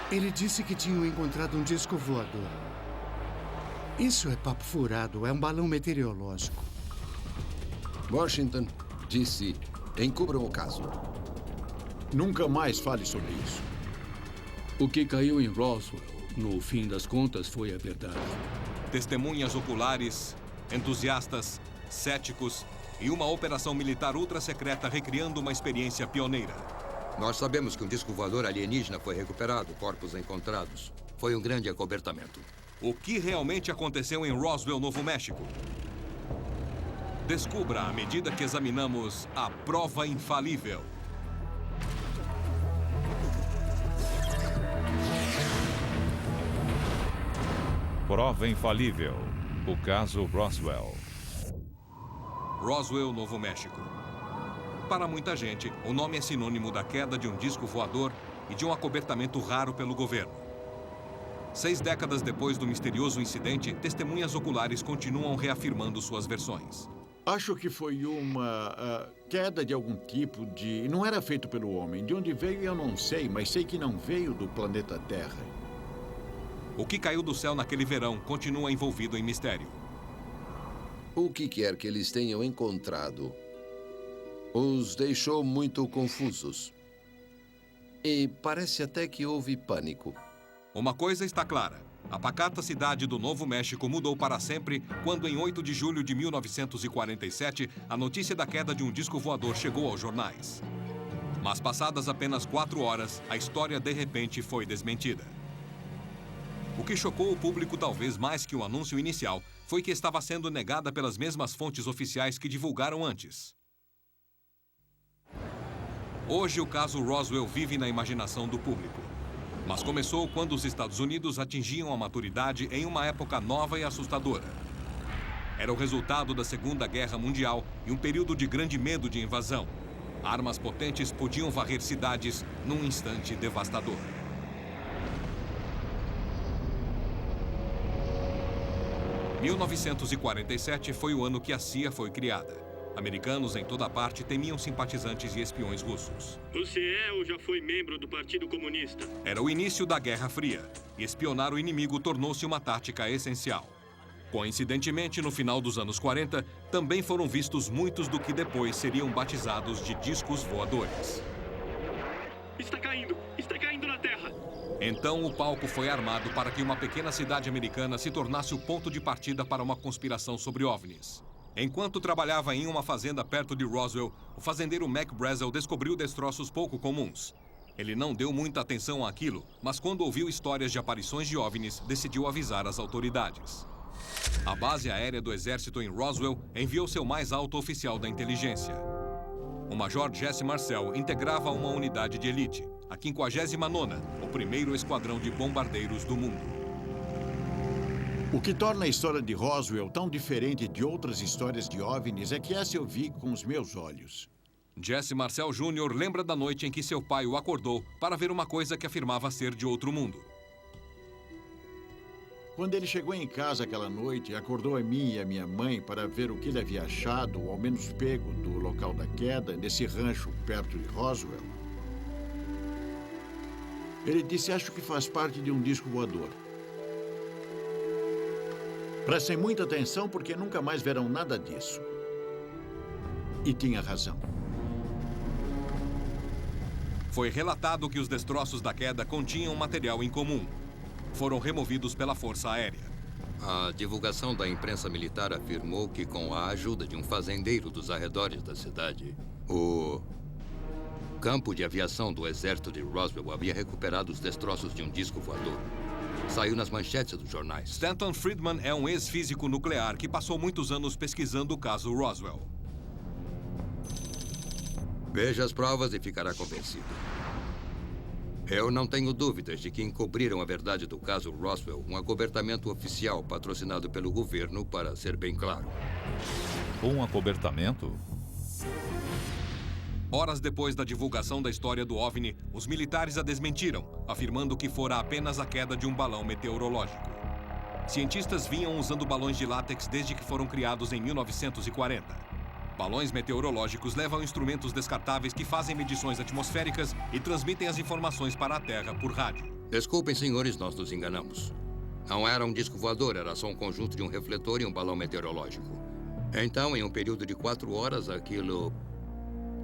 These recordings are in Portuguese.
Ele disse que tinham encontrado um disco voador. Isso é papo furado, é um balão meteorológico. Washington, D.C., encubram o caso. Nunca mais fale sobre isso. O que caiu em Roswell, no fim das contas, foi a verdade. Testemunhas oculares, entusiastas, céticos e uma operação militar ultra-secreta recriando uma experiência pioneira. Nós sabemos que um disco voador alienígena foi recuperado, corpos encontrados. Foi um grande acobertamento. O que realmente aconteceu em Roswell, Novo México? Descubra à medida que examinamos a prova infalível. Prova infalível. O caso Roswell. Roswell, Novo México. Para muita gente, o nome é sinônimo da queda de um disco voador e de um acobertamento raro pelo governo. 6 décadas depois do misterioso incidente, testemunhas oculares continuam reafirmando suas versões. Acho que foi uma queda de algum tipo de... Não era feito pelo homem. De onde veio eu não sei, mas sei que não veio do planeta Terra. O que caiu do céu naquele verão continua envolvido em mistério. O que quer que eles tenham encontrado os deixou muito confusos. E parece até que houve pânico. Uma coisa está clara. A pacata cidade do Novo México mudou para sempre quando, em 8 de julho de 1947, a notícia da queda de um disco voador chegou aos jornais. Mas passadas apenas 4 horas, a história de repente foi desmentida. O que chocou o público talvez mais que o anúncio inicial foi que estava sendo negada pelas mesmas fontes oficiais que divulgaram antes. Hoje, o caso Roswell vive na imaginação do público. Mas começou quando os Estados Unidos atingiam a maturidade em uma época nova e assustadora. Era o resultado da Segunda Guerra Mundial e um período de grande medo de invasão. Armas potentes podiam varrer cidades num instante devastador. Em 1947 foi o ano que a CIA foi criada. Americanos em toda parte temiam simpatizantes e espiões russos. Você é ou já foi membro do Partido Comunista? Era o início da Guerra Fria, e espionar o inimigo tornou-se uma tática essencial. Coincidentemente, no final dos anos 40, também foram vistos muitos do que depois seriam batizados de discos voadores. Está caindo na Terra! Então o palco foi armado para que uma pequena cidade americana se tornasse o ponto de partida para uma conspiração sobre OVNIs. Enquanto trabalhava em uma fazenda perto de Roswell, o fazendeiro Mac Brazel descobriu destroços pouco comuns. Ele não deu muita atenção àquilo, mas quando ouviu histórias de aparições de OVNIs, decidiu avisar as autoridades. A base aérea do exército em Roswell enviou seu mais alto oficial da inteligência. O Major Jesse Marcel integrava uma unidade de elite, a 59ª, o primeiro esquadrão de bombardeiros do mundo. O que torna a história de Roswell tão diferente de outras histórias de OVNIs é que essa eu vi com os meus olhos. Jesse Marcel Jr. lembra da noite em que seu pai o acordou para ver uma coisa que afirmava ser de outro mundo. Quando ele chegou em casa aquela noite, acordou a mim e a minha mãe para ver o que ele havia achado, ou ao menos pego, do local da queda, nesse rancho perto de Roswell. Ele disse, acho que faz parte de um disco voador. Prestem muita atenção porque nunca mais verão nada disso. E tinha razão. Foi relatado que os destroços da queda continham material incomum. Foram removidos pela Força Aérea. A divulgação da imprensa militar afirmou que, com a ajuda de um fazendeiro dos arredores da cidade, o campo de aviação do exército de Roswell havia recuperado os destroços de um disco voador. Saiu nas manchetes dos jornais. Stanton Friedman é um ex-físico nuclear que passou muitos anos pesquisando o caso Roswell. Veja as provas e ficará convencido. Eu não tenho dúvidas de que encobriram a verdade do caso Roswell, um acobertamento oficial patrocinado pelo governo, para ser bem claro. Um acobertamento? Horas depois da divulgação da história do OVNI, os militares a desmentiram, afirmando que fora apenas a queda de um balão meteorológico. Cientistas vinham usando balões de látex desde que foram criados em 1940. Balões meteorológicos levam instrumentos descartáveis que fazem medições atmosféricas e transmitem as informações para a Terra por rádio. Desculpem, senhores, nós nos enganamos. Não era um disco voador, era só um conjunto de um refletor e um balão meteorológico. Então, em um período de 4 horas, aquilo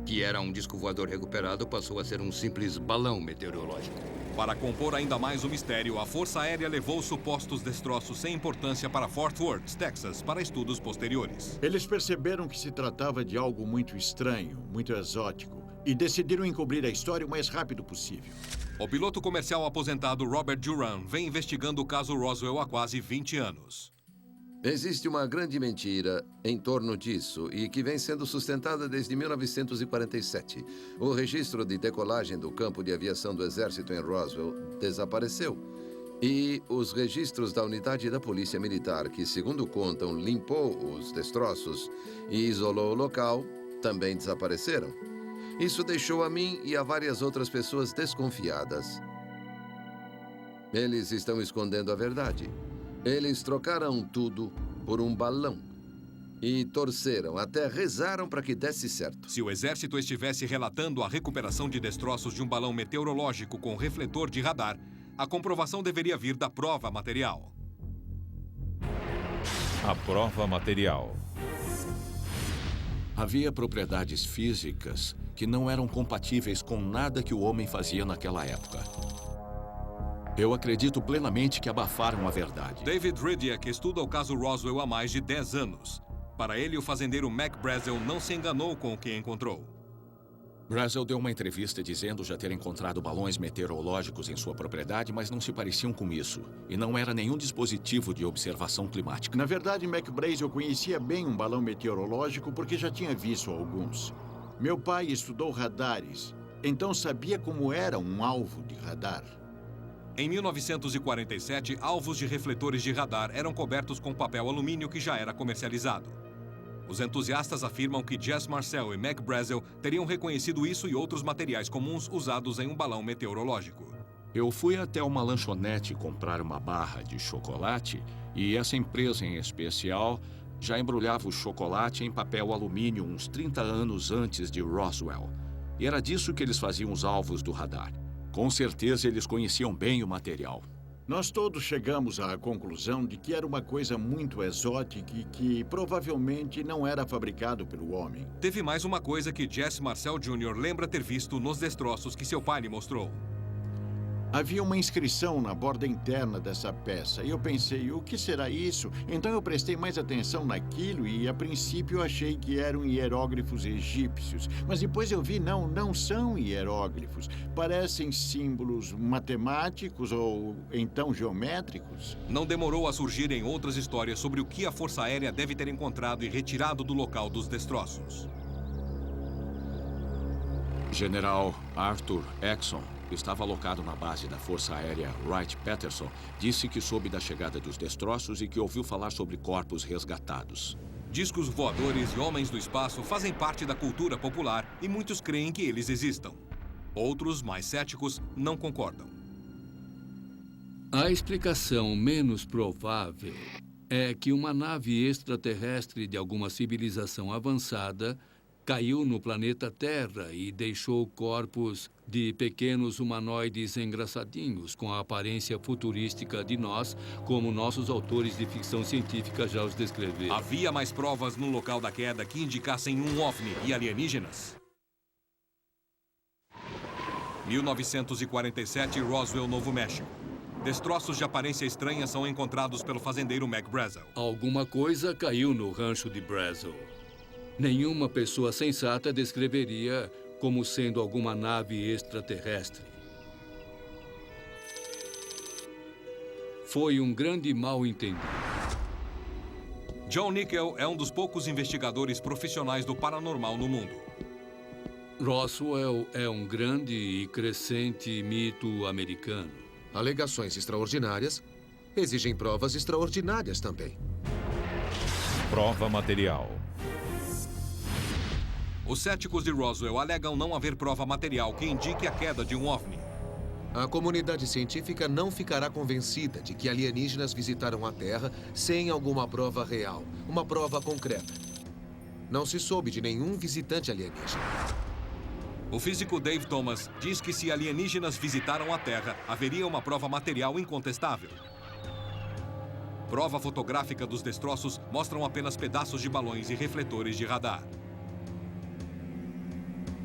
que era um disco voador recuperado passou a ser um simples balão meteorológico. Para compor ainda mais o mistério, a Força Aérea levou os supostos destroços sem importância para Fort Worth, Texas, para estudos posteriores. Eles perceberam que se tratava de algo muito estranho, muito exótico, e decidiram encobrir a história o mais rápido possível. O piloto comercial aposentado Robert Duran vem investigando o caso Roswell há quase 20 anos. Existe uma grande mentira em torno disso e que vem sendo sustentada desde 1947. O registro de decolagem do campo de aviação do Exército em Roswell desapareceu. E os registros da unidade da Polícia Militar, que, segundo contam, limpou os destroços e isolou o local, também desapareceram. Isso deixou a mim e a várias outras pessoas desconfiadas. Eles estão escondendo a verdade. Eles trocaram tudo por um balão e torceram, até rezaram para que desse certo. Se o Exército estivesse relatando a recuperação de destroços de um balão meteorológico com refletor de radar, a comprovação deveria vir da prova material. A prova material. Havia propriedades físicas que não eram compatíveis com nada que o homem fazia naquela época. Eu acredito plenamente que abafaram a verdade. David Ridiak estuda o caso Roswell há mais de 10 anos. Para ele, o fazendeiro Mac Brazel não se enganou com o que encontrou. Brazel deu uma entrevista dizendo já ter encontrado balões meteorológicos em sua propriedade, mas não se pareciam com isso. E não era nenhum dispositivo de observação climática. Na verdade, Mac Brazel conhecia bem um balão meteorológico porque já tinha visto alguns. Meu pai estudou radares, então sabia como era um alvo de radar. Em 1947, alvos de refletores de radar eram cobertos com papel alumínio que já era comercializado. Os entusiastas afirmam que Jess Marcel e Mac Brazel teriam reconhecido isso e outros materiais comuns usados em um balão meteorológico. Eu fui até uma lanchonete comprar uma barra de chocolate e essa empresa em especial já embrulhava o chocolate em papel alumínio uns 30 anos antes de Roswell. E era disso que eles faziam os alvos do radar. Com certeza eles conheciam bem o material. Nós todos chegamos à conclusão de que era uma coisa muito exótica e que provavelmente não era fabricado pelo homem. Teve mais uma coisa que Jesse Marcel Jr. lembra ter visto nos destroços que seu pai lhe mostrou. Havia uma inscrição na borda interna dessa peça e eu pensei, o que será isso? Então eu prestei mais atenção naquilo e a princípio achei que eram hieróglifos egípcios. Mas depois eu vi, não são hieróglifos. Parecem símbolos matemáticos ou então geométricos. Não demorou a surgirem outras histórias sobre o que a Força Aérea deve ter encontrado e retirado do local dos destroços. General Arthur Exon, que estava alocado na base da Força Aérea Wright-Patterson, disse que soube da chegada dos destroços e que ouviu falar sobre corpos resgatados. Discos voadores e homens do espaço fazem parte da cultura popular e muitos creem que eles existam. Outros, mais céticos, não concordam. A explicação menos provável é que uma nave extraterrestre de alguma civilização avançada caiu no planeta Terra e deixou corpos de pequenos humanoides engraçadinhos, com a aparência futurística de nós, como nossos autores de ficção científica já os descreveram. Havia mais provas no local da queda que indicassem um OVNI e alienígenas? 1947, Roswell, Novo México. Destroços de aparência estranha são encontrados pelo fazendeiro Mac Brazel. Alguma coisa caiu no rancho de Brazel. Nenhuma pessoa sensata descreveria como sendo alguma nave extraterrestre. Foi um grande mal-entendido. John Nickel é um dos poucos investigadores profissionais do paranormal no mundo. Roswell é um grande e crescente mito americano. Alegações extraordinárias exigem provas extraordinárias também. Prova material. Os céticos de Roswell alegam não haver prova material que indique a queda de um OVNI. A comunidade científica não ficará convencida de que alienígenas visitaram a Terra sem alguma prova real, uma prova concreta. Não se soube de nenhum visitante alienígena. O físico Dave Thomas diz que se alienígenas visitaram a Terra, haveria uma prova material incontestável. Prova fotográfica dos destroços mostram apenas pedaços de balões e refletores de radar.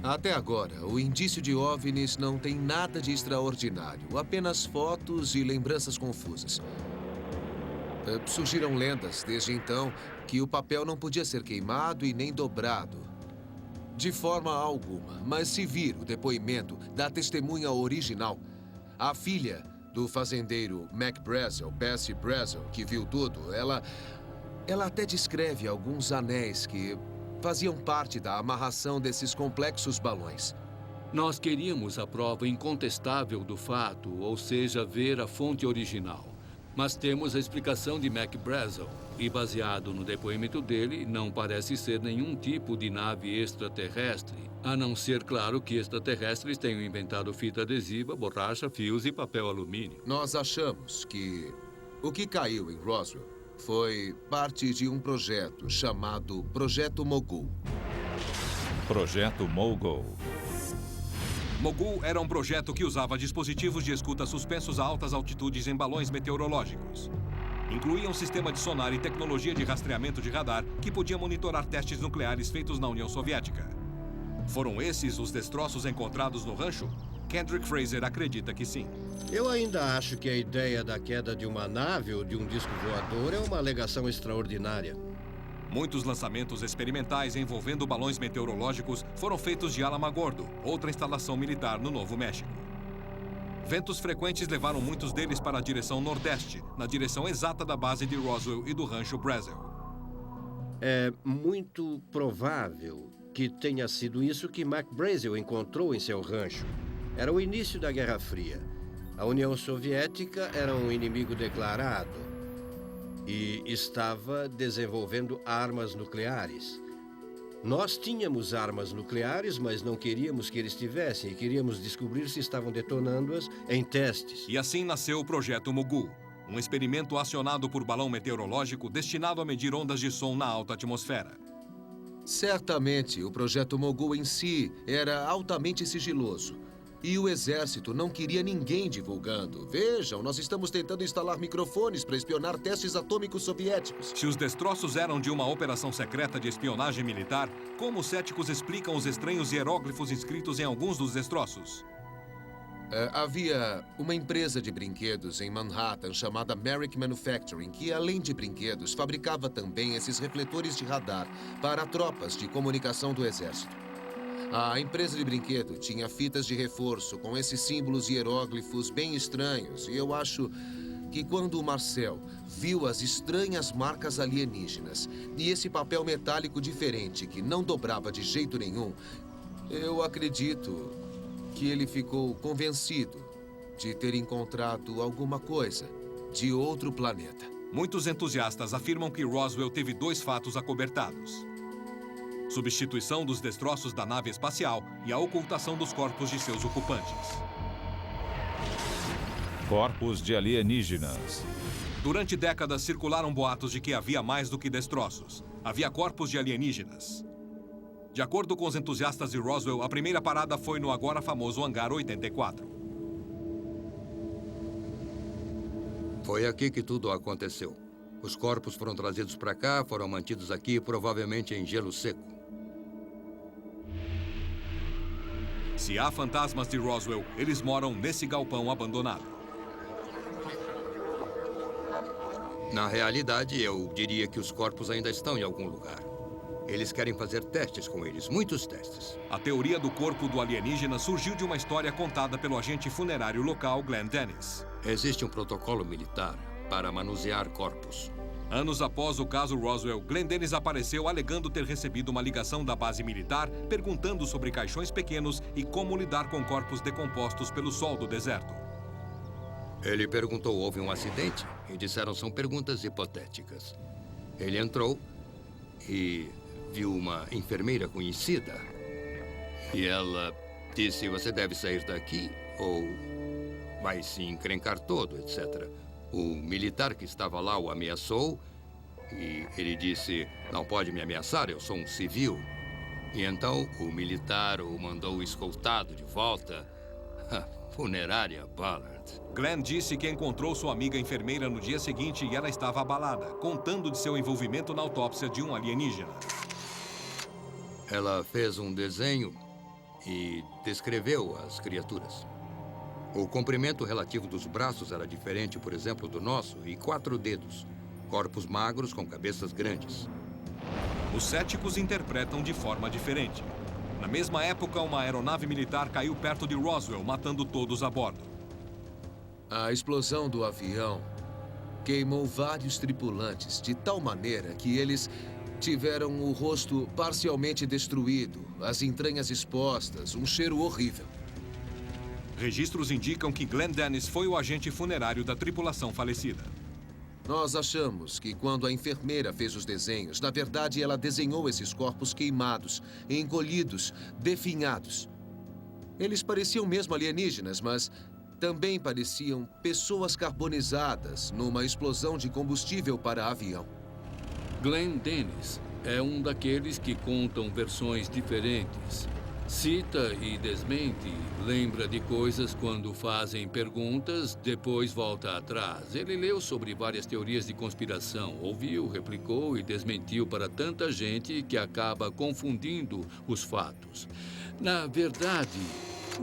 Até agora, o indício de OVNIs não tem nada de extraordinário, apenas fotos e lembranças confusas. Surgiram lendas, desde então, que o papel não podia ser queimado e nem dobrado. De forma alguma, mas se vir o depoimento da testemunha original, a filha do fazendeiro Mac Brazel, Bessie Brazel, que viu tudo, ela até descreve alguns anéis que faziam parte da amarração desses complexos balões. Nós queríamos a prova incontestável do fato, ou seja, ver a fonte original. Mas temos a explicação de Mac Brazel, e baseado no depoimento dele, não parece ser nenhum tipo de nave extraterrestre, a não ser, claro, que extraterrestres tenham inventado fita adesiva, borracha, fios e papel alumínio. Nós achamos que o que caiu em Roswell foi parte de um projeto chamado Projeto Mogul. Projeto Mogul. Mogul era um projeto que usava dispositivos de escuta suspensos a altas altitudes em balões meteorológicos. Incluía um sistema de sonar e tecnologia de rastreamento de radar que podia monitorar testes nucleares feitos na União Soviética. Foram esses os destroços encontrados no rancho? Kendrick Fraser acredita que sim. Eu ainda acho que a ideia da queda de uma nave ou de um disco voador é uma alegação extraordinária. Muitos lançamentos experimentais envolvendo balões meteorológicos foram feitos de Alamogordo, outra instalação militar no Novo México. Ventos frequentes levaram muitos deles para a direção nordeste, na direção exata da base de Roswell e do rancho Brazel. É muito provável que tenha sido isso que Mac Brazel encontrou em seu rancho. Era o início da Guerra Fria. A União Soviética era um inimigo declarado e estava desenvolvendo armas nucleares. Nós tínhamos armas nucleares, mas não queríamos que eles tivessem e queríamos descobrir se estavam detonando-as em testes. E assim nasceu o Projeto Mogul, um experimento acionado por balão meteorológico destinado a medir ondas de som na alta atmosfera. Certamente, o Projeto Mogul em si era altamente sigiloso. E o exército não queria ninguém divulgando. Vejam, nós estamos tentando instalar microfones para espionar testes atômicos soviéticos. Se os destroços eram de uma operação secreta de espionagem militar, como os céticos explicam os estranhos hieróglifos inscritos em alguns dos destroços? Havia uma empresa de brinquedos em Manhattan chamada Merrick Manufacturing, que, além de brinquedos, fabricava também esses refletores de radar para tropas de comunicação do exército. A empresa de brinquedo tinha fitas de reforço com esses símbolos hieróglifos bem estranhos. E eu acho que quando o Marcel viu as estranhas marcas alienígenas e esse papel metálico diferente que não dobrava de jeito nenhum, eu acredito que ele ficou convencido de ter encontrado alguma coisa de outro planeta. Muitos entusiastas afirmam que Roswell teve 2 fatos acobertados: substituição dos destroços da nave espacial e a ocultação dos corpos de seus ocupantes. Corpos de alienígenas. Durante décadas, circularam boatos de que havia mais do que destroços. Havia corpos de alienígenas. De acordo com os entusiastas de Roswell, a primeira parada foi no agora famoso Hangar 84. Foi aqui que tudo aconteceu. Os corpos foram trazidos para cá, foram mantidos aqui, provavelmente em gelo seco. Se há fantasmas de Roswell, eles moram nesse galpão abandonado. Na realidade, eu diria que os corpos ainda estão em algum lugar. Eles querem fazer testes com eles, muitos testes. A teoria do corpo do alienígena surgiu de uma história contada pelo agente funerário local Glenn Dennis. Existe um protocolo militar para manusear corpos. Anos após o caso Roswell, Glenn Dennis apareceu alegando ter recebido uma ligação da base militar perguntando sobre caixões pequenos e como lidar com corpos decompostos pelo sol do deserto. Ele perguntou, houve um acidente? E disseram, são perguntas hipotéticas. Ele entrou e viu uma enfermeira conhecida. E ela disse, você deve sair daqui ou vai se encrencar todo, etc. O militar que estava lá o ameaçou e ele disse, não pode me ameaçar, eu sou um civil. E então o militar o mandou escoltado de volta à funerária Ballard. Glenn disse que encontrou sua amiga enfermeira no dia seguinte e ela estava abalada, contando de seu envolvimento na autópsia de um alienígena. Ela fez um desenho e descreveu as criaturas. O comprimento relativo dos braços era diferente, por exemplo, do nosso, e 4 dedos. Corpos magros com cabeças grandes. Os céticos interpretam de forma diferente. Na mesma época, uma aeronave militar caiu perto de Roswell, matando todos a bordo. A explosão do avião queimou vários tripulantes de tal maneira que eles tiveram o rosto parcialmente destruído, as entranhas expostas, um cheiro horrível. Registros indicam que Glenn Dennis foi o agente funerário da tripulação falecida. Nós achamos que quando a enfermeira fez os desenhos, na verdade ela desenhou esses corpos queimados, encolhidos, definhados. Eles pareciam mesmo alienígenas, mas também pareciam pessoas carbonizadas numa explosão de combustível para avião. Glenn Dennis é um daqueles que contam versões diferentes. Cita e desmente, lembra de coisas quando fazem perguntas, depois volta atrás. Ele leu sobre várias teorias de conspiração, ouviu, replicou e desmentiu para tanta gente que acaba confundindo os fatos. Na verdade,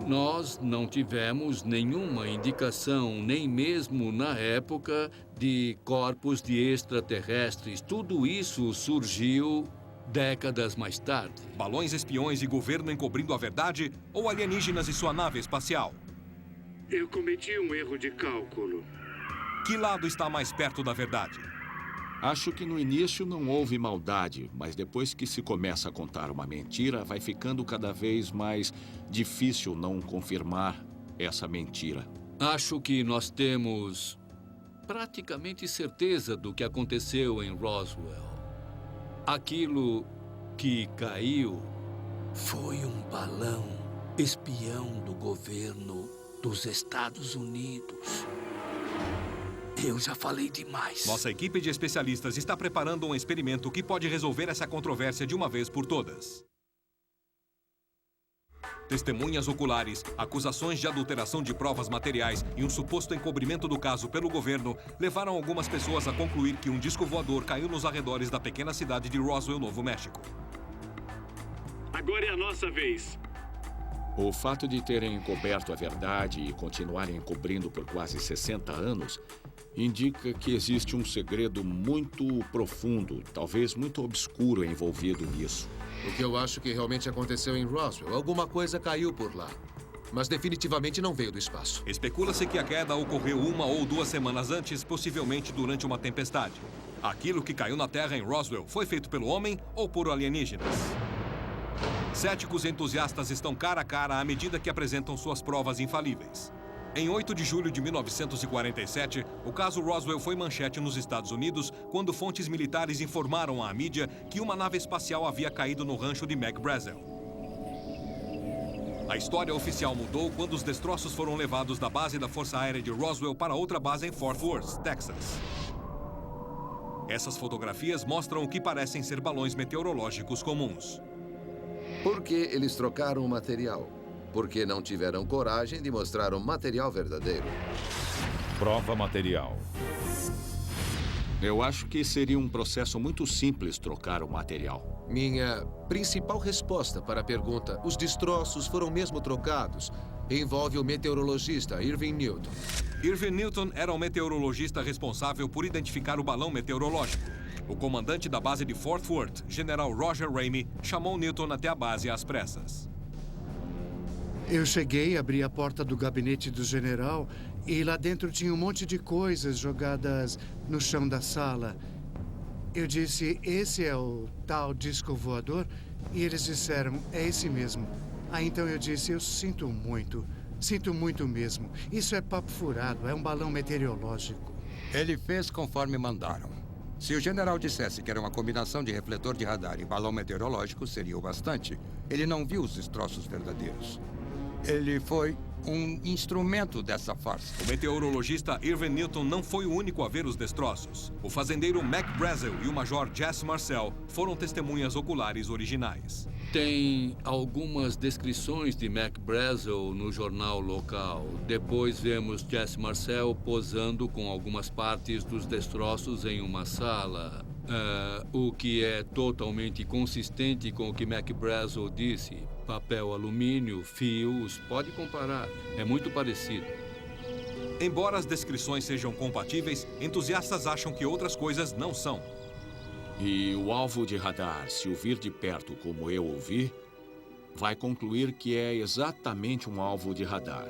nós não tivemos nenhuma indicação, nem mesmo na época, de corpos de extraterrestres. Tudo isso surgiu décadas mais tarde. Balões espiões e governo encobrindo a verdade ou alienígenas e sua nave espacial? Eu cometi um erro de cálculo. Que lado está mais perto da verdade? Acho que no início não houve maldade, mas depois que se começa a contar uma mentira, vai ficando cada vez mais difícil não confirmar essa mentira. Acho que nós temos praticamente certeza do que aconteceu em Roswell. Aquilo que caiu foi um balão espião do governo dos Estados Unidos. Eu já falei demais. Nossa equipe de especialistas está preparando um experimento que pode resolver essa controvérsia de uma vez por todas. Testemunhas oculares, acusações de adulteração de provas materiais e um suposto encobrimento do caso pelo governo levaram algumas pessoas a concluir que um disco voador caiu nos arredores da pequena cidade de Roswell, Novo México. Agora é a nossa vez. O fato de terem encoberto a verdade e continuarem encobrindo por quase 60 anos indica que existe um segredo muito profundo, talvez muito obscuro envolvido nisso. O que eu acho que realmente aconteceu em Roswell, alguma coisa caiu por lá. Mas definitivamente não veio do espaço. Especula-se que a queda ocorreu 1 ou 2 semanas antes, possivelmente durante uma tempestade. Aquilo que caiu na Terra em Roswell foi feito pelo homem ou por alienígenas? Céticos entusiastas estão cara a cara à medida que apresentam suas provas infalíveis. Em 8 de julho de 1947, o caso Roswell foi manchete nos Estados Unidos quando fontes militares informaram à mídia que uma nave espacial havia caído no rancho de Mac Brazel. A história oficial mudou quando os destroços foram levados da base da Força Aérea de Roswell para outra base em Fort Worth, Texas. Essas fotografias mostram o que parecem ser balões meteorológicos comuns. Por que eles trocaram o material? Porque não tiveram coragem de mostrar o material verdadeiro. Prova material. Eu acho que seria um processo muito simples trocar o material. Minha principal resposta para a pergunta, os destroços foram mesmo trocados, envolve o meteorologista Irving Newton. Irving Newton era o meteorologista responsável por identificar o balão meteorológico. O comandante da base de Fort Worth, General Roger Ramey, chamou Newton até a base às pressas. Eu cheguei, abri a porta do gabinete do general e lá dentro tinha um monte de coisas jogadas no chão da sala. Eu disse, esse é o tal disco voador? E eles disseram, é esse mesmo. Aí então eu disse, eu sinto muito mesmo. Isso é papo furado, é um balão meteorológico. Ele fez conforme mandaram. Se o general dissesse que era uma combinação de refletor de radar e balão meteorológico, seria o bastante. Ele não viu os destroços verdadeiros. Ele foi um instrumento dessa farsa. O meteorologista Irving Newton não foi o único a ver os destroços. O fazendeiro Mac Brazel e o major Jesse Marcel foram testemunhas oculares originais. Tem algumas descrições de Mac Brazel no jornal local. Depois vemos Jesse Marcel posando com algumas partes dos destroços em uma sala. O que é totalmente consistente com o que Mac Brazel disse. Papel alumínio, fios, pode comparar. É muito parecido. Embora as descrições sejam compatíveis, entusiastas acham que outras coisas não são. E o alvo de radar, se o vir de perto como eu o vi, vai concluir que é exatamente um alvo de radar.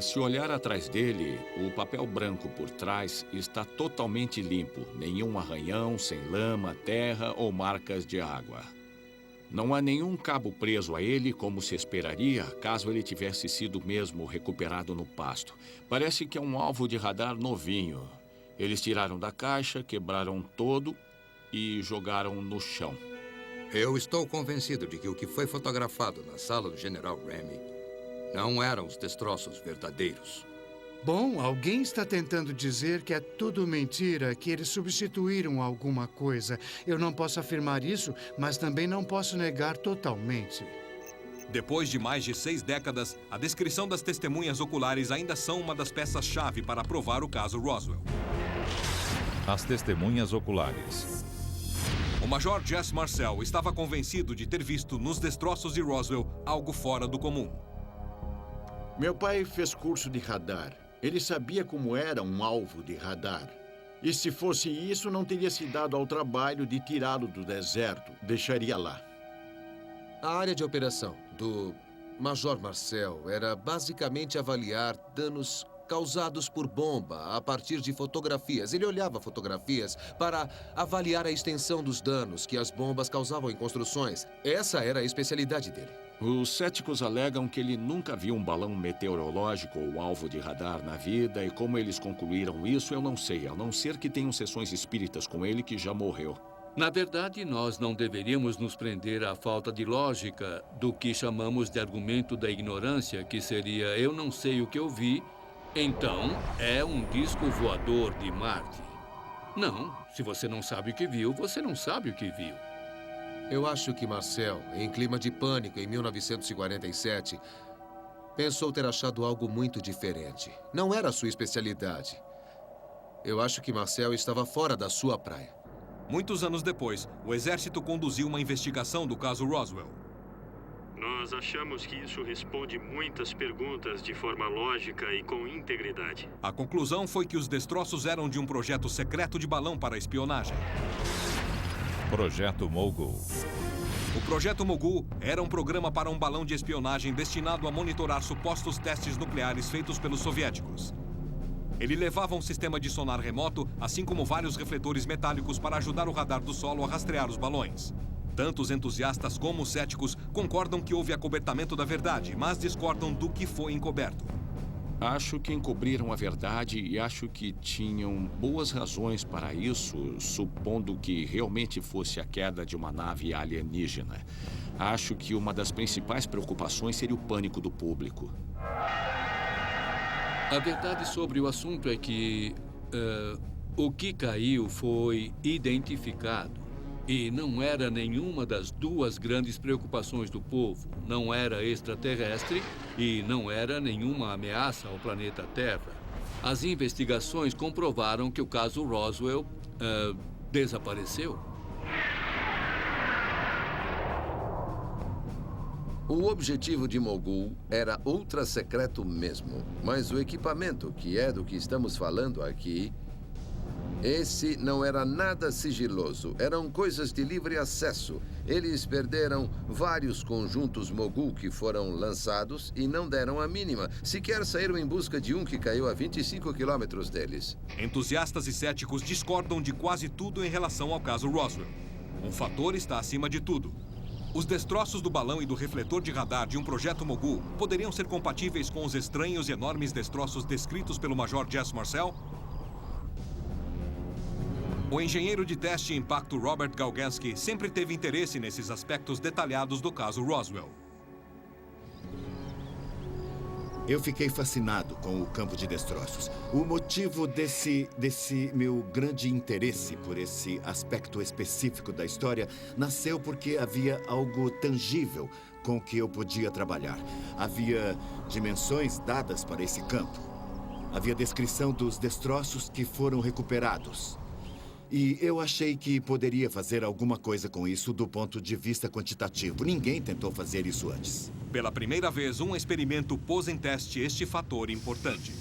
Se olhar atrás dele, o papel branco por trás está totalmente limpo. Nenhum arranhão, sem lama, terra ou marcas de água. Não há nenhum cabo preso a ele, como se esperaria, caso ele tivesse sido mesmo recuperado no pasto. Parece que é um alvo de radar novinho. Eles tiraram da caixa, quebraram todo e jogaram no chão. Eu estou convencido de que o que foi fotografado na sala do General Remy não eram os destroços verdadeiros. Bom, alguém está tentando dizer que é tudo mentira, que eles substituíram alguma coisa. Eu não posso afirmar isso, mas também não posso negar totalmente. Depois de mais de 6 décadas, a descrição das testemunhas oculares ainda são uma das peças-chave para provar o caso Roswell. As testemunhas oculares. O major Jesse Marcel estava convencido de ter visto nos destroços de Roswell algo fora do comum. Meu pai fez curso de radar. Ele sabia como era um alvo de radar. E se fosse isso, não teria se dado ao trabalho de tirá-lo do deserto. Deixaria lá. A área de operação do Major Marcel era basicamente avaliar danos causados por bomba a partir de fotografias. Ele olhava fotografias para avaliar a extensão dos danos que as bombas causavam em construções. Essa era a especialidade dele. Os céticos alegam que ele nunca viu um balão meteorológico ou alvo de radar na vida, e como eles concluíram isso, eu não sei, a não ser que tenham sessões espíritas com ele que já morreu. Na verdade, nós não deveríamos nos prender à falta de lógica do que chamamos de argumento da ignorância, que seria eu não sei o que eu vi, então é um disco voador de Marte. Não, se você não sabe o que viu, você não sabe o que viu. Eu acho que Marcel, em clima de pânico em 1947, pensou ter achado algo muito diferente. Não era a sua especialidade. Eu acho que Marcel estava fora da sua praia. Muitos anos depois, o exército conduziu uma investigação do caso Roswell. Nós achamos que isso responde muitas perguntas de forma lógica e com integridade. A conclusão foi que os destroços eram de um projeto secreto de balão para espionagem. Projeto Mogul. O Projeto Mogul era um programa para um balão de espionagem destinado a monitorar supostos testes nucleares feitos pelos soviéticos. Ele levava um sistema de sonar remoto, assim como vários refletores metálicos para ajudar o radar do solo a rastrear os balões. Tanto os entusiastas como os céticos concordam que houve acobertamento da verdade, mas discordam do que foi encoberto. Acho que encobriram a verdade e acho que tinham boas razões para isso, supondo que realmente fosse a queda de uma nave alienígena. Acho que uma das principais preocupações seria o pânico do público. A verdade sobre o assunto é que o que caiu foi identificado. E não era nenhuma das duas grandes preocupações do povo. Não era extraterrestre e não era nenhuma ameaça ao planeta Terra. As investigações comprovaram que o caso Roswell desapareceu. O objetivo de Mogul era ultra secreto mesmo, mas o equipamento, que é do que estamos falando aqui, esse não era nada sigiloso, eram coisas de livre acesso. Eles perderam vários conjuntos Mogul que foram lançados e não deram a mínima. Sequer saíram em busca de um que caiu a 25 quilômetros deles. Entusiastas e céticos discordam de quase tudo em relação ao caso Roswell. Um fator está acima de tudo. Os destroços do balão e do refletor de radar de um projeto Mogul poderiam ser compatíveis com os estranhos e enormes destroços descritos pelo Major Jesse Marcel? O engenheiro de teste e impacto Robert Galgansky sempre teve interesse nesses aspectos detalhados do caso Roswell. Eu fiquei fascinado com o campo de destroços. O motivo desse meu grande interesse por esse aspecto específico da história nasceu porque havia algo tangível com que eu podia trabalhar. Havia dimensões dadas para esse campo. Havia descrição dos destroços que foram recuperados. E eu achei que poderia fazer alguma coisa com isso do ponto de vista quantitativo. Ninguém tentou fazer isso antes. Pela primeira vez, um experimento pôs em teste este fator importante.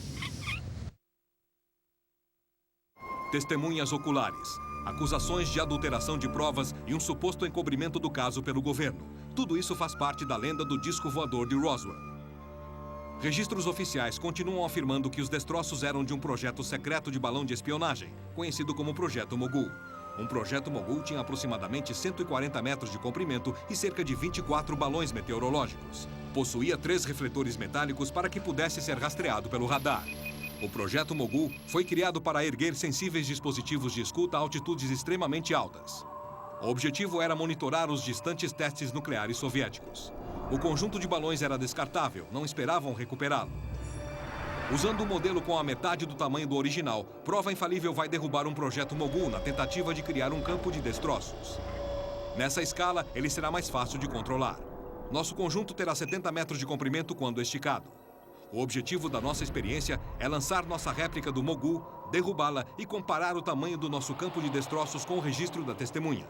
Testemunhas oculares, acusações de adulteração de provas e um suposto encobrimento do caso pelo governo. Tudo isso faz parte da lenda do disco voador de Roswell. Registros oficiais continuam afirmando que os destroços eram de um projeto secreto de balão de espionagem, conhecido como Projeto Mogul. Um projeto Mogul tinha aproximadamente 140 metros de comprimento e cerca de 24 balões meteorológicos. Possuía 3 refletores metálicos para que pudesse ser rastreado pelo radar. O projeto Mogul foi criado para erguer sensíveis dispositivos de escuta a altitudes extremamente altas. O objetivo era monitorar os distantes testes nucleares soviéticos. O conjunto de balões era descartável, não esperavam recuperá-lo. Usando um modelo com a metade do tamanho do original, Prova Infalível vai derrubar um projeto Mogul na tentativa de criar um campo de destroços. Nessa escala, ele será mais fácil de controlar. Nosso conjunto terá 70 metros de comprimento quando esticado. O objetivo da nossa experiência é lançar nossa réplica do Mogul, derrubá-la e comparar o tamanho do nosso campo de destroços com o registro da testemunha.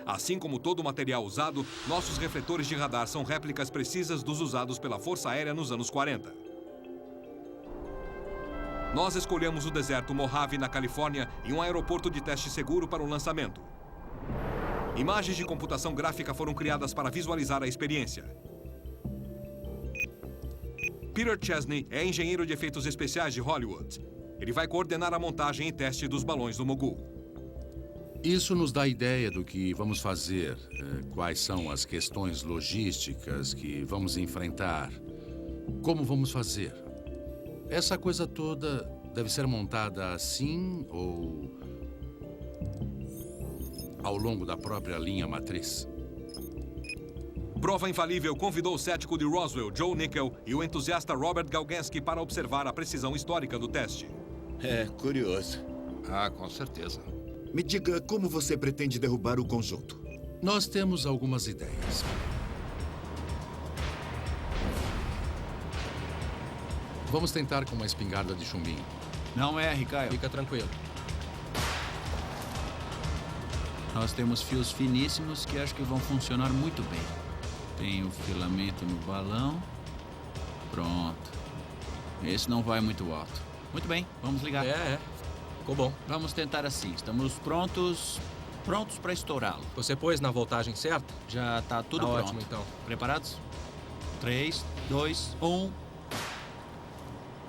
Assim como todo o material usado, nossos refletores de radar são réplicas precisas dos usados pela Força Aérea nos anos 40. Nós escolhemos o deserto Mojave, na Califórnia, e um aeroporto de teste seguro para o lançamento. Imagens de computação gráfica foram criadas para visualizar a experiência. Peter Chesney é engenheiro de efeitos especiais de Hollywood. Ele vai coordenar a montagem e teste dos balões do Mogul. Isso nos dá ideia do que vamos fazer, quais são as questões logísticas que vamos enfrentar, como vamos fazer. Essa coisa toda deve ser montada assim ou ao longo da própria linha matriz. Prova Infalível convidou o cético de Roswell, Joe Nickel, e o entusiasta Robert Galgansky para observar a precisão histórica do teste. É curioso. Ah, com certeza. Me diga como você pretende derrubar o conjunto. Nós temos algumas ideias. Vamos tentar com uma espingarda de chumbinho. Não erre, Caio. Fica tranquilo. Nós temos fios finíssimos que acho que vão funcionar muito bem. Tem o filamento no balão. Pronto. Esse não vai muito alto. Muito bem, vamos ligar. Ficou bom. Vamos tentar assim. Estamos prontos para estourá-lo. Você pôs na voltagem certa? Já está tudo pronto. Ótimo, então. Preparados? 3, 2, 1...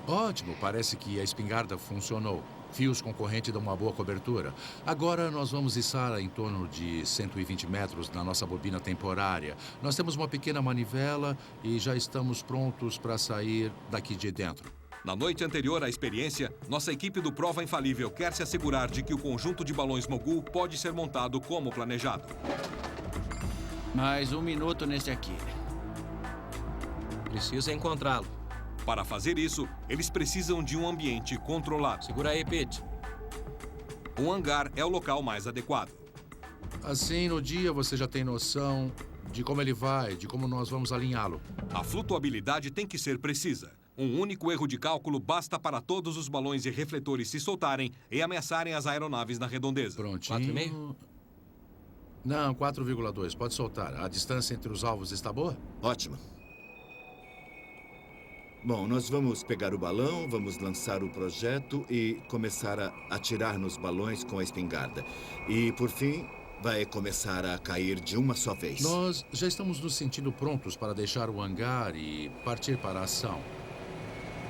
Ótimo, parece que a espingarda funcionou. Fios com corrente dão uma boa cobertura. Agora nós vamos içar em torno de 120 metros na nossa bobina temporária. Nós temos uma pequena manivela e já estamos prontos para sair daqui de dentro. Na noite anterior à experiência, nossa equipe do Prova Infalível quer se assegurar de que o conjunto de balões Mogul pode ser montado como planejado. Mais 1 minuto nesse aqui. Precisa encontrá-lo. Para fazer isso, eles precisam de um ambiente controlado. Segura aí, Pete. Um hangar é o local mais adequado. Assim, no dia você já tem noção de como ele vai, de como nós vamos alinhá-lo. A flutuabilidade tem que ser precisa. Um único erro de cálculo basta para todos os balões e refletores se soltarem e ameaçarem as aeronaves na redondeza. Prontinho. 4,5? Não, 4,2. Pode soltar. A distância entre os alvos está boa? Ótimo. Bom, nós vamos pegar o balão, vamos lançar o projeto e começar a atirar nos balões com a espingarda. E, por fim, vai começar a cair de uma só vez. Nós já estamos nos sentindo prontos para deixar o hangar e partir para a ação.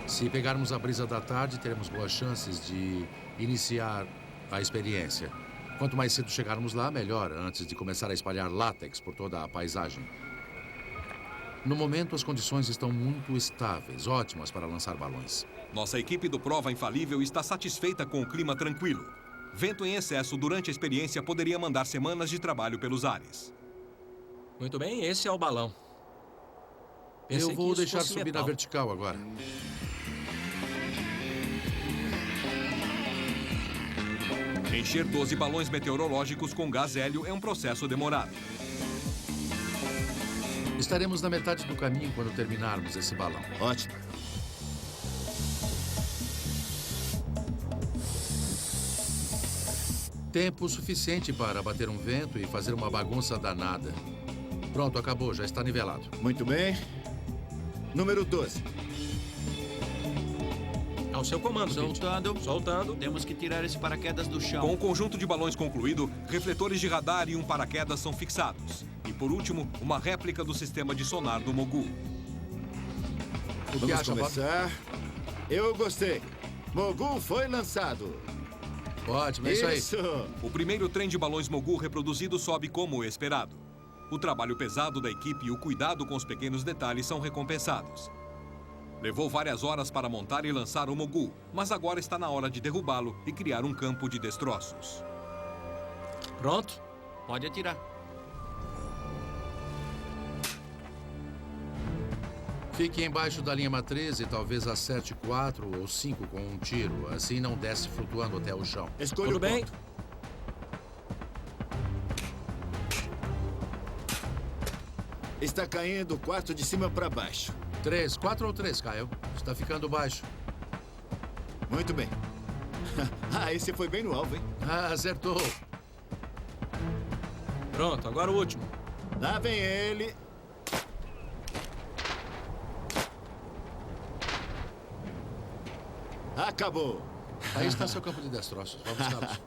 Se pegarmos a brisa da tarde, teremos boas chances de iniciar a experiência. Quanto mais cedo chegarmos lá, melhor, antes de começar a espalhar látex por toda a paisagem. No momento, as condições estão muito estáveis, ótimas para lançar balões. Nossa equipe do Prova Infalível está satisfeita com o clima tranquilo. Vento em excesso durante a experiência poderia mandar semanas de trabalho pelos ares. Muito bem, esse é o balão. Pensei Eu vou que isso deixar fosse subir metal. na vertical agora. Encher 12 balões meteorológicos com gás hélio é um processo demorado. Estaremos na metade do caminho quando terminarmos esse balão. Ótimo. Tempo suficiente para bater um vento e fazer uma bagunça danada. Pronto, acabou, já está nivelado. Muito bem. Número 12. Ao seu comando, Pete. Soltando. Soltando. Temos que tirar esse paraquedas do chão. Com o conjunto de balões concluído, refletores de radar e um paraquedas são fixados. E, por último, uma réplica do sistema de sonar do Mogul. Vamos começar. Eu gostei. Mogul foi lançado. Ótimo, é isso aí. O primeiro trem de balões Mogul reproduzido sobe como esperado. O trabalho pesado da equipe e o cuidado com os pequenos detalhes são recompensados. Levou várias horas para montar e lançar o Mogul, mas agora está na hora de derrubá-lo e criar um campo de destroços. Pronto? Pode atirar. Fique embaixo da linha matriz e talvez acerte 4 ou 5 com um tiro. Assim não desce flutuando até o chão. Escolha Tudo o bem? ponto. Está caindo o quarto de cima para baixo. 3, 4 ou 3, Kyle. Está ficando baixo. Muito bem. Ah, esse foi bem no alvo, hein? Ah, acertou. Pronto, agora o último. Lá vem ele. Acabou. Aí está seu campo de destroços. Vamos buscá-los.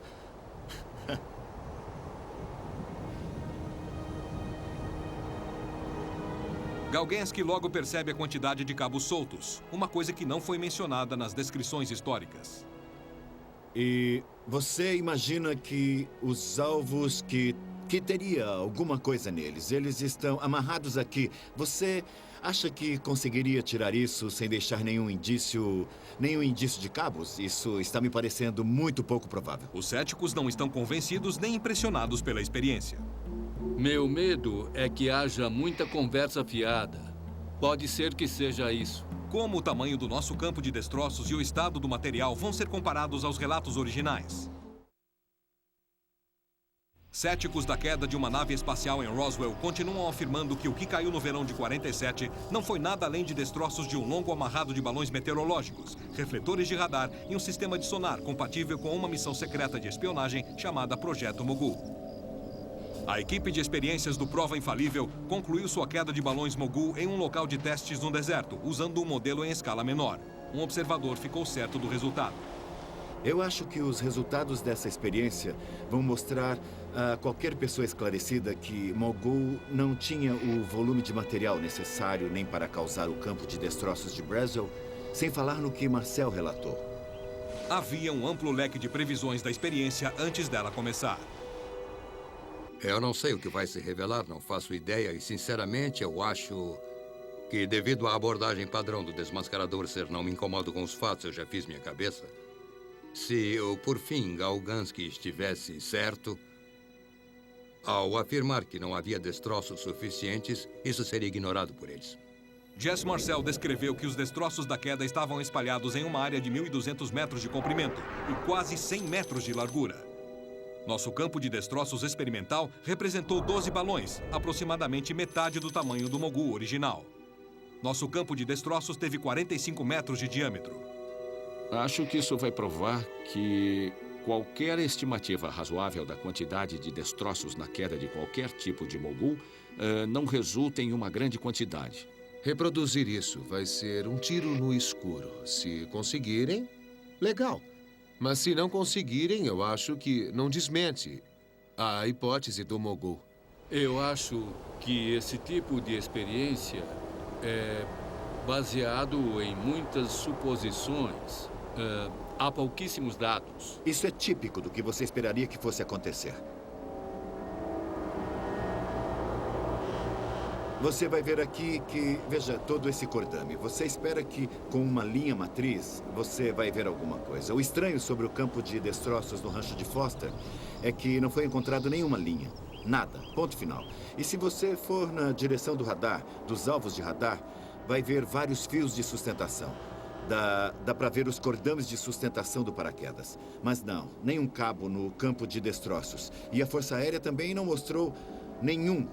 Galgensky logo percebe a quantidade de cabos soltos, uma coisa que não foi mencionada nas descrições históricas. E você imagina que os alvos que teria alguma coisa neles, eles estão amarrados aqui. Você acha que conseguiria tirar isso sem deixar nenhum indício de cabos? Isso está me parecendo muito pouco provável. Os céticos não estão convencidos nem impressionados pela experiência. Meu medo é que haja muita conversa fiada. Pode ser que seja isso. Como o tamanho do nosso campo de destroços e o estado do material vão ser comparados aos relatos originais? Céticos da queda de uma nave espacial em Roswell continuam afirmando que o que caiu no verão de 47 não foi nada além de destroços de um longo amarrado de balões meteorológicos, refletores de radar e um sistema de sonar compatível com uma missão secreta de espionagem chamada Projeto Mogul. A equipe de experiências do Prova Infalível concluiu sua queda de balões Mogul em um local de testes no deserto, usando um modelo em escala menor. Um observador ficou certo do resultado. Eu acho que os resultados dessa experiência vão mostrar a qualquer pessoa esclarecida que Mogul não tinha o volume de material necessário nem para causar o campo de destroços de Braswell, sem falar no que Marcel relatou. Havia um amplo leque de previsões da experiência antes dela começar. Eu não sei o que vai se revelar, não faço ideia. E, sinceramente, eu acho que, devido à abordagem padrão do desmascarador ser não me incomodo com os fatos, eu já fiz minha cabeça. Se, por fim, Galgensky estivesse certo, ao afirmar que não havia destroços suficientes, isso seria ignorado por eles. Jess Marcel descreveu que os destroços da queda estavam espalhados em uma área de 1.200 metros de comprimento e quase 100 metros de largura. Nosso campo de destroços experimental representou 12 balões, aproximadamente metade do tamanho do Mogul original. Nosso campo de destroços teve 45 metros de diâmetro. Acho que isso vai provar que qualquer estimativa razoável da quantidade de destroços na queda de qualquer tipo de Mogul não resulta em uma grande quantidade. Reproduzir isso vai ser um tiro no escuro. Se conseguirem, legal. Mas se não conseguirem, eu acho que não desmente a hipótese do Mogul. Eu acho que esse tipo de experiência é baseado em muitas suposições. Há pouquíssimos dados. Isso é típico do que você esperaria que fosse acontecer. Você vai ver aqui que, veja, todo esse cordame. Você espera que, com uma linha matriz, você vai ver alguma coisa. O estranho sobre o campo de destroços no rancho de Foster é que não foi encontrado nenhuma linha. Nada. Ponto final. E se você for na direção do radar, dos alvos de radar, vai ver vários fios de sustentação. Dá para ver os cordames de sustentação do paraquedas. Mas não, nenhum cabo no campo de destroços. E a Força Aérea também não mostrou nenhum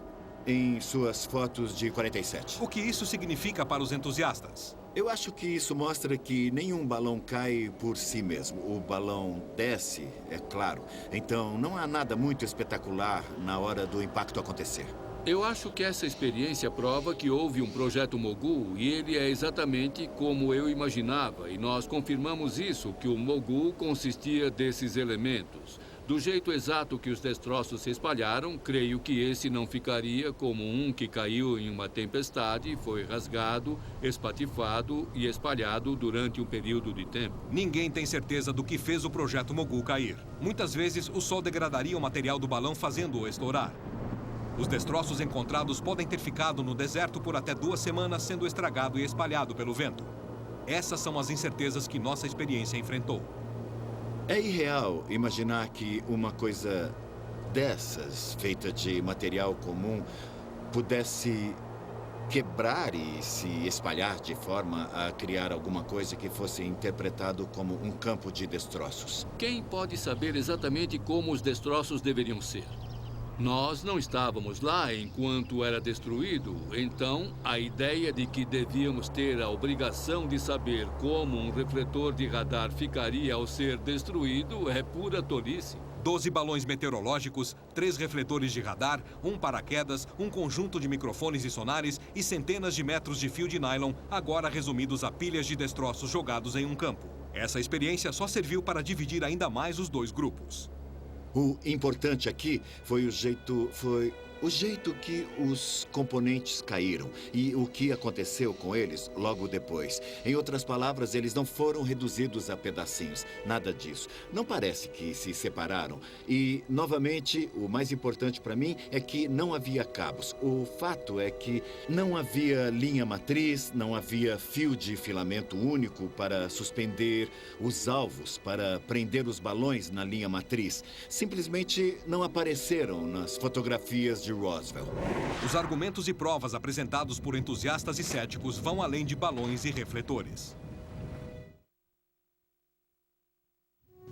em suas fotos de 47. O que isso significa para os entusiastas? Eu acho que isso mostra que nenhum balão cai por si mesmo. O balão desce, é claro. Então, não há nada muito espetacular na hora do impacto acontecer. Eu acho que essa experiência prova que houve um projeto Mogul e ele é exatamente como eu imaginava. E nós confirmamos isso, que o Mogul consistia desses elementos. Do jeito exato que os destroços se espalharam, creio que esse não ficaria como um que caiu em uma tempestade e foi rasgado, espatifado e espalhado durante um período de tempo. Ninguém tem certeza do que fez o projeto Mogul cair. Muitas vezes, o sol degradaria o material do balão, fazendo-o estourar. Os destroços encontrados podem ter ficado no deserto por até 2 semanas, sendo estragado e espalhado pelo vento. Essas são as incertezas que nossa experiência enfrentou. É irreal imaginar que uma coisa dessas, feita de material comum, pudesse quebrar e se espalhar de forma a criar alguma coisa que fosse interpretado como um campo de destroços. Quem pode saber exatamente como os destroços deveriam ser? Nós não estávamos lá enquanto era destruído, então a ideia de que devíamos ter a obrigação de saber como um refletor de radar ficaria ao ser destruído é pura tolice. 12 balões meteorológicos, 3 refletores de radar, um paraquedas, um conjunto de microfones e sonares e centenas de metros de fio de nylon, agora resumidos a pilhas de destroços jogados em um campo. Essa experiência só serviu para dividir ainda mais os 2 grupos. O importante aqui foi o jeito que os componentes caíram e o que aconteceu com eles logo depois. Em outras palavras, eles não foram reduzidos a pedacinhos. Nada disso. Não parece que se separaram. E, novamente, o mais importante para mim é que não havia cabos. O fato é que não havia linha matriz, não havia fio de filamento único para suspender os alvos, para prender os balões na linha matriz. Simplesmente não apareceram nas fotografias de Roswell. Os argumentos e provas apresentados por entusiastas e céticos vão além de balões e refletores.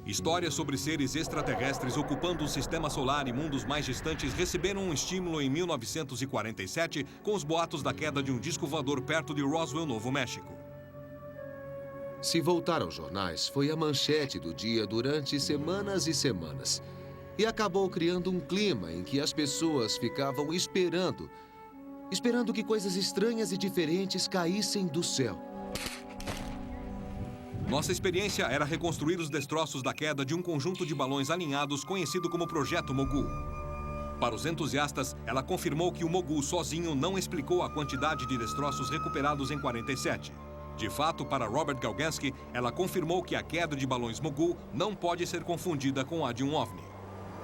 Histórias sobre seres extraterrestres ocupando o sistema solar e mundos mais distantes receberam um estímulo em 1947 com os boatos da queda de um disco voador perto de Roswell, Novo México. Se voltar aos jornais, foi a manchete do dia durante semanas e semanas. E acabou criando um clima em que as pessoas ficavam esperando que coisas estranhas e diferentes caíssem do céu. Nossa experiência era reconstruir os destroços da queda de um conjunto de balões alinhados conhecido como Projeto Mogul. Para os entusiastas, ela confirmou que o Mogul sozinho não explicou a quantidade de destroços recuperados em 47. De fato, para Robert Galgansky, ela confirmou que a queda de balões Mogul não pode ser confundida com a de um OVNI.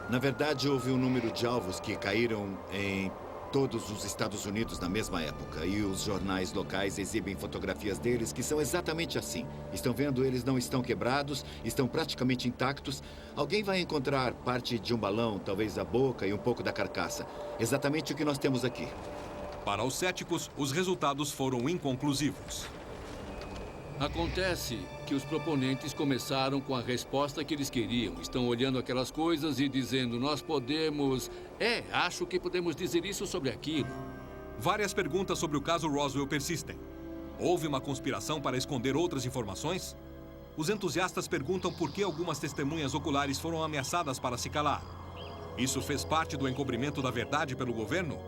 Na verdade, houve um número de alvos que caíram em todos os Estados Unidos na mesma época. E os jornais locais exibem fotografias deles que são exatamente assim. Estão vendo? Eles não estão quebrados, estão praticamente intactos. Alguém vai encontrar parte de um balão, talvez a boca e um pouco da carcaça. Exatamente o que nós temos aqui. Para os céticos, os resultados foram inconclusivos. Acontece que os proponentes começaram com a resposta que eles queriam. Estão olhando aquelas coisas e dizendo, nós podemos... acho que podemos dizer isso sobre aquilo. Várias perguntas sobre o caso Roswell persistem. Houve uma conspiração para esconder outras informações? Os entusiastas perguntam por que algumas testemunhas oculares foram ameaçadas para se calar. Isso fez parte do encobrimento da verdade pelo governo?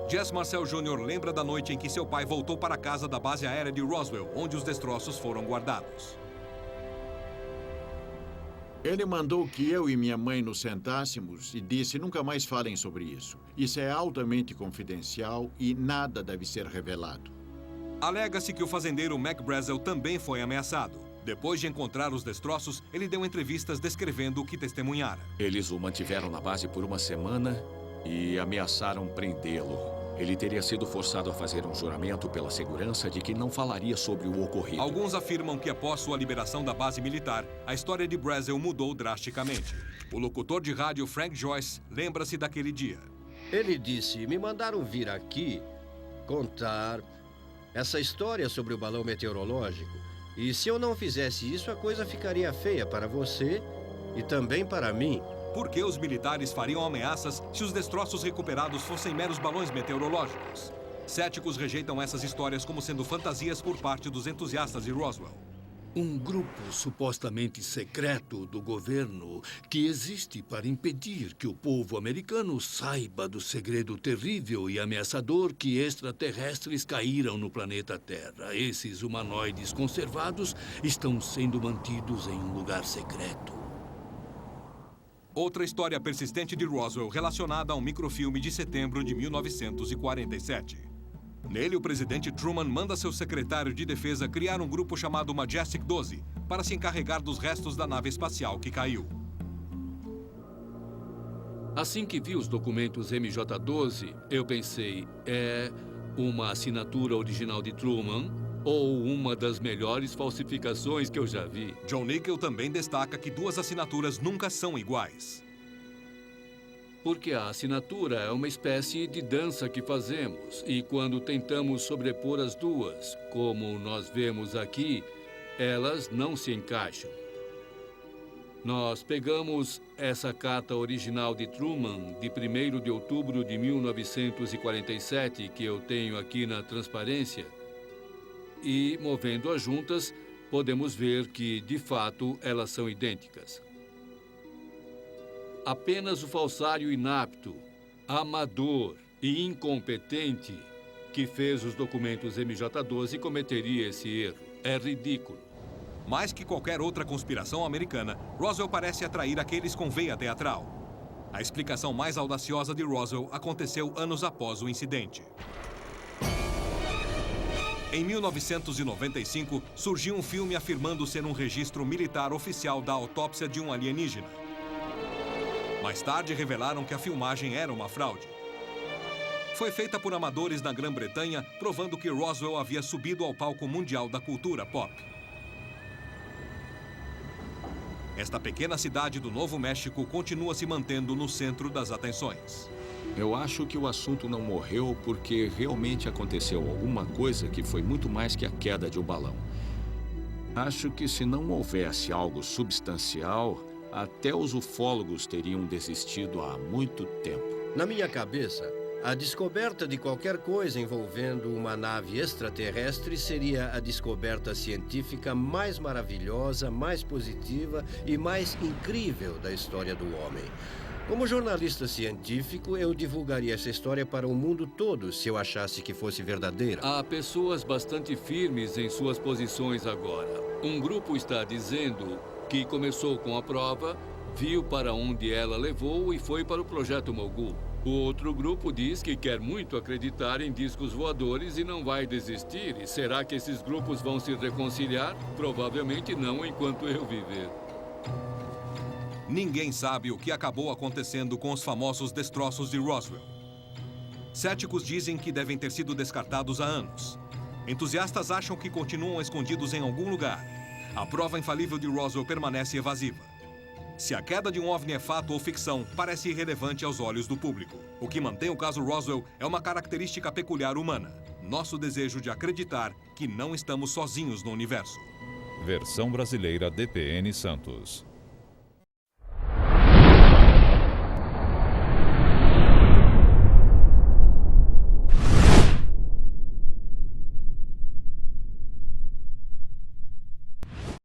Jess Marcel Jr. lembra da noite em que seu pai voltou para a casa da base aérea de Roswell, onde os destroços foram guardados. Ele mandou que eu e minha mãe nos sentássemos e disse, nunca mais falem sobre isso. Isso é altamente confidencial e nada deve ser revelado. Alega-se que o fazendeiro Mac Brazel também foi ameaçado. Depois de encontrar os destroços, ele deu entrevistas descrevendo o que testemunhara. Eles o mantiveram na base por 1 semana e ameaçaram prendê-lo. Ele teria sido forçado a fazer um juramento pela segurança de que não falaria sobre o ocorrido. Alguns afirmam que após sua liberação da base militar, a história de Brazel mudou drasticamente. O locutor de rádio Frank Joyce lembra-se daquele dia. Ele disse, me mandaram vir aqui contar essa história sobre o balão meteorológico. E se eu não fizesse isso, a coisa ficaria feia para você e também para mim. Por que os militares fariam ameaças se os destroços recuperados fossem meros balões meteorológicos? Céticos rejeitam essas histórias como sendo fantasias por parte dos entusiastas de Roswell. Um grupo supostamente secreto do governo que existe para impedir que o povo americano saiba do segredo terrível e ameaçador que extraterrestres caíram no planeta Terra. Esses humanoides conservados estão sendo mantidos em um lugar secreto. Outra história persistente de Roswell relacionada a um microfilme de setembro de 1947. Nele, o presidente Truman manda seu secretário de defesa criar um grupo chamado Majestic 12 para se encarregar dos restos da nave espacial que caiu. Assim que vi os documentos MJ-12, eu pensei, é uma assinatura original de Truman ou uma das melhores falsificações que eu já vi? John Nickel também destaca que duas assinaturas nunca são iguais. Porque a assinatura é uma espécie de dança que fazemos. E quando tentamos sobrepor as duas, como nós vemos aqui, elas não se encaixam. Nós pegamos essa carta original de Truman, de 1º de outubro de 1947, que eu tenho aqui na transparência, e, movendo-as juntas, podemos ver que, de fato, elas são idênticas. Apenas o falsário inapto, amador e incompetente que fez os documentos MJ-12 cometeria esse erro. É ridículo. Mais que qualquer outra conspiração americana, Roswell parece atrair aqueles com veia teatral. A explicação mais audaciosa de Roswell aconteceu anos após o incidente. Em 1995, surgiu um filme afirmando ser um registro militar oficial da autópsia de um alienígena. Mais tarde, revelaram que a filmagem era uma fraude. Foi feita por amadores na Grã-Bretanha, provando que Roswell havia subido ao palco mundial da cultura pop. Esta pequena cidade do Novo México continua se mantendo no centro das atenções. Eu acho que o assunto não morreu porque realmente aconteceu alguma coisa que foi muito mais que a queda de um balão. Acho que se não houvesse algo substancial, até os ufólogos teriam desistido há muito tempo. Na minha cabeça, a descoberta de qualquer coisa envolvendo uma nave extraterrestre seria a descoberta científica mais maravilhosa, mais positiva e mais incrível da história do homem. Como jornalista científico, eu divulgaria essa história para o mundo todo se eu achasse que fosse verdadeira. Há pessoas bastante firmes em suas posições agora. Um grupo está dizendo que começou com a prova, viu para onde ela levou e foi para o Projeto Mogul. O outro grupo diz que quer muito acreditar em discos voadores e não vai desistir. E será que esses grupos vão se reconciliar? Provavelmente não enquanto eu viver. Ninguém sabe o que acabou acontecendo com os famosos destroços de Roswell. Céticos dizem que devem ter sido descartados há anos. Entusiastas acham que continuam escondidos em algum lugar. A prova infalível de Roswell permanece evasiva. Se a queda de um OVNI é fato ou ficção, parece irrelevante aos olhos do público. O que mantém o caso Roswell é uma característica peculiar humana. Nosso desejo de acreditar que não estamos sozinhos no universo. Versão brasileira DPN Santos.